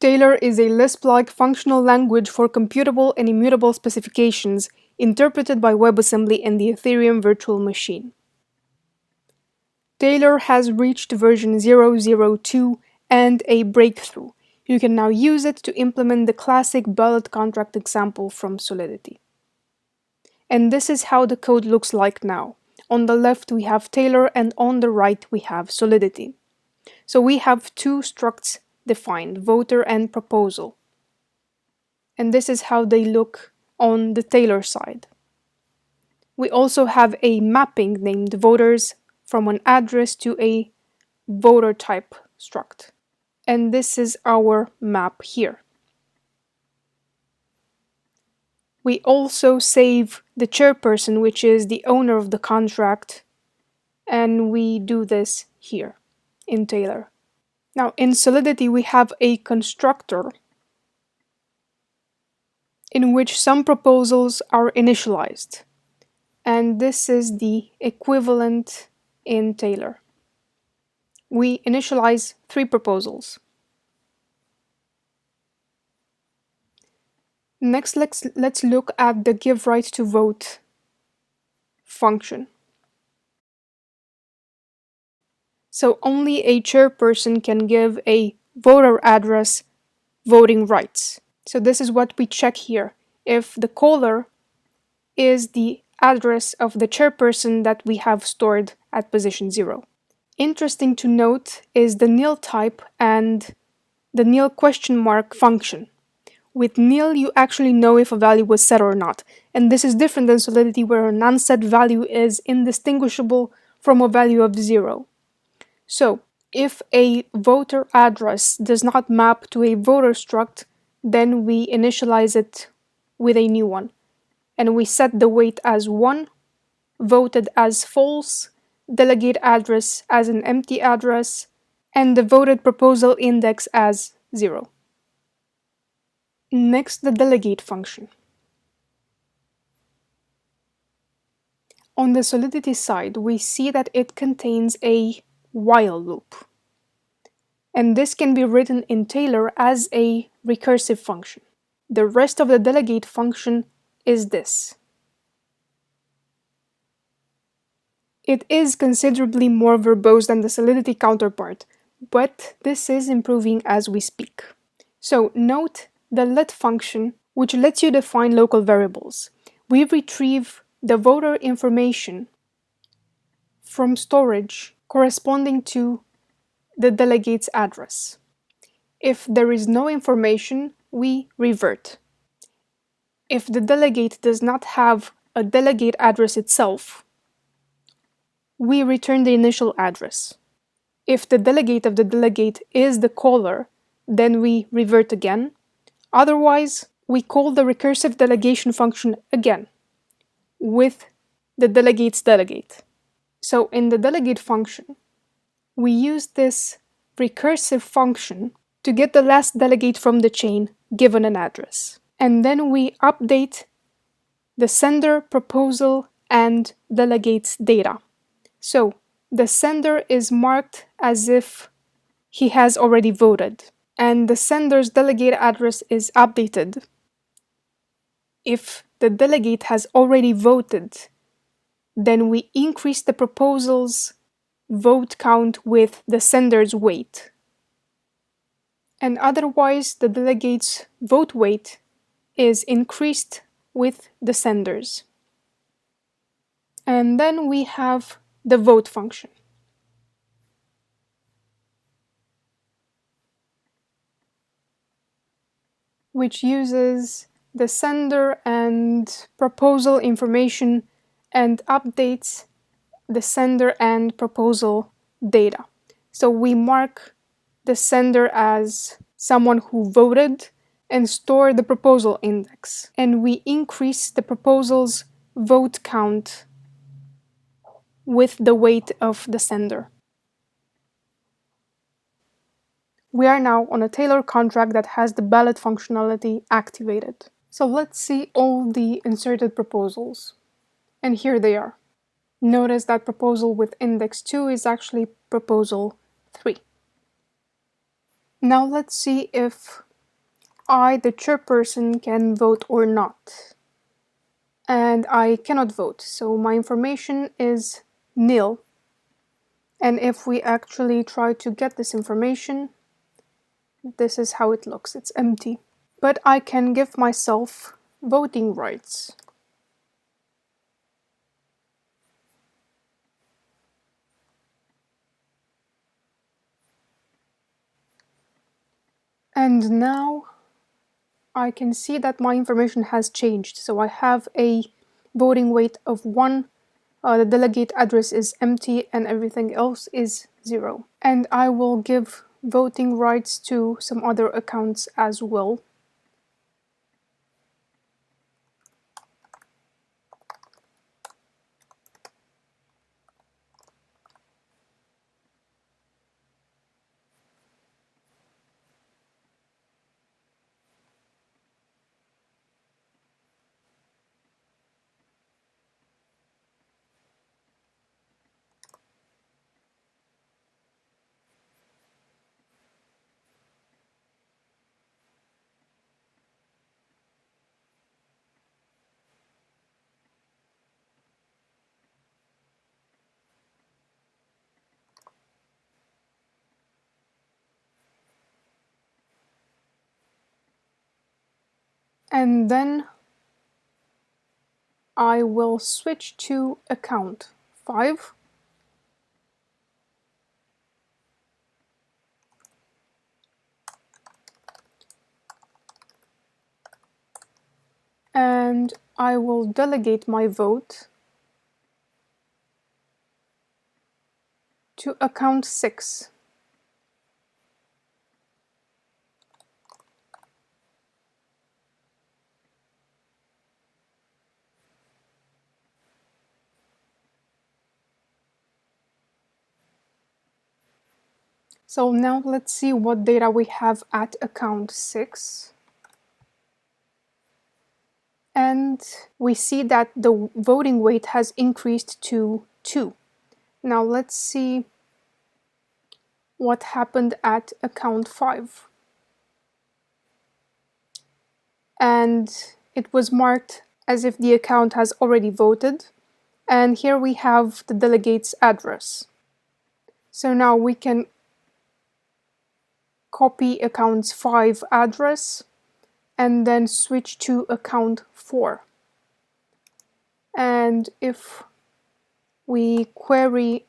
Taylor is a Lisp-like functional language for computable and immutable specifications interpreted by WebAssembly in the Ethereum virtual machine. Taylor has reached version 0.0.2 and a breakthrough. You can now use it to implement the classic ballot contract example from Solidity. And this is how the code looks like now. On the left we have Taylor and on the right we have Solidity. So we have two structs defined, voter and proposal. And this is how they look on the Taylor side. We also have a mapping named voters from an address to a voter type struct. And this is our map here. We also save the chairperson, which is the owner of the contract, and we do this here in Taylor. Now in Solidity we have a constructor in which some proposals are initialized, and this is the equivalent in Taylor. We initialize 3 proposals. Next, let's look at the give right to vote function. So only a chairperson can give a voter address voting rights. So this is what we check here. If the caller is the address of the chairperson that we have stored at position 0. Interesting to note is the nil type and the nil question mark function. With nil, you actually know if a value was set or not, and this is different than Solidity where an unset value is indistinguishable from a value of 0. So, if a voter address does not map to a voter struct, then we initialize it with a new one, and we set the weight as 1, voted as false, delegate address as an empty address, and the voted proposal index as 0. Next, the delegate function. On the Solidity side, we see that it contains a while loop. And this can be written in Taylor as a recursive function. The rest of the delegate function is this. It is considerably more verbose than the Solidity counterpart, but this is improving as we speak. So note the let function, which lets you define local variables. We retrieve the voter information from storage corresponding to the delegate's address. If there is no information, we revert. If the delegate does not have a delegate address itself, we return the initial address. If the delegate of the delegate is the caller, then we revert again. Otherwise, we call the recursive delegation function again with the delegate's delegate. So in the delegate function, we use this recursive function to get the last delegate from the chain given an address. And then we update the sender, proposal, and delegate's data. So the sender is marked as if he has already voted, and the sender's delegate address is updated if the delegate has already voted. Then we increase the proposal's vote count with the sender's weight. And otherwise, the delegate's vote weight is increased with the sender's. And then we have the vote function. Which uses the sender and proposal information and updates the sender and proposal data. So we mark the sender as someone who voted and store the proposal index. And we increase the proposal's vote count with the weight of the sender. We are now on a Taylor contract that has the ballot functionality activated. So let's see all the inserted proposals. And here they are. Notice that proposal with index 2 is actually proposal 3. Now let's see if I, the chairperson, can vote or not. And I cannot vote, so my information is nil. And if we actually try to get this information, this is how it looks. It's empty. But I can give myself voting rights. And now I can see that my information has changed. So I have a voting weight of 1, the delegate address is empty, and everything else is 0. And I will give voting rights to some other accounts as well. And then I will switch to account 5. And I will delegate my vote to account 6. So now let's see what data we have at account 6. And we see that the voting weight has increased to 2. Now let's see what happened at account 5. And it was marked as if the account has already voted. And here we have the delegate's address. So now we can copy account 5 address and then switch to account 4. And if we query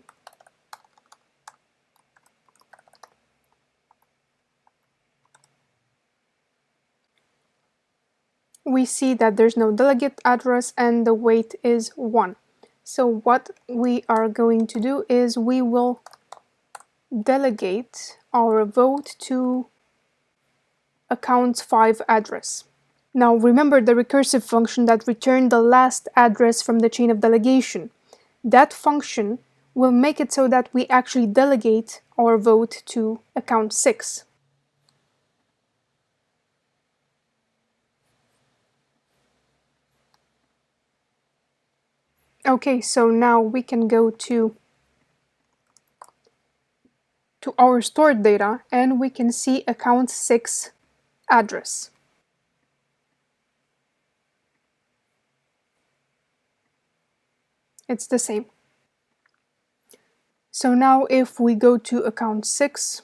we see that there's no delegate address and the weight is 1. So what we are going to do is we will delegate our vote to account 5 address. Now remember the recursive function that returned the last address from the chain of delegation. That function will make it so that we actually delegate our vote to account 6. Okay, so now we can go to our stored data and we can see account 6 address. It's the same. So now if we go to account 6,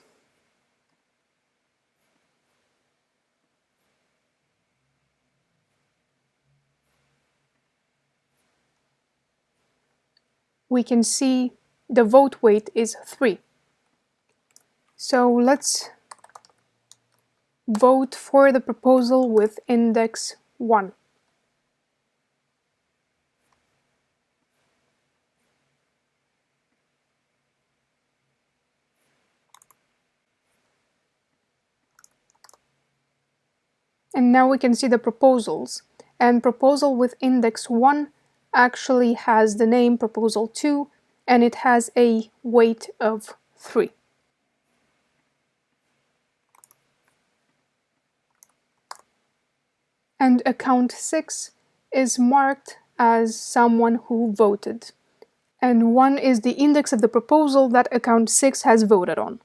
we can see the vote weight is 3. So let's vote for the proposal with index 1. And now we can see the proposals. And proposal with index 1 actually has the name proposal 2, and it has a weight of 3. And account 6 is marked as someone who voted. And 1 is the index of the proposal that account 6 has voted on.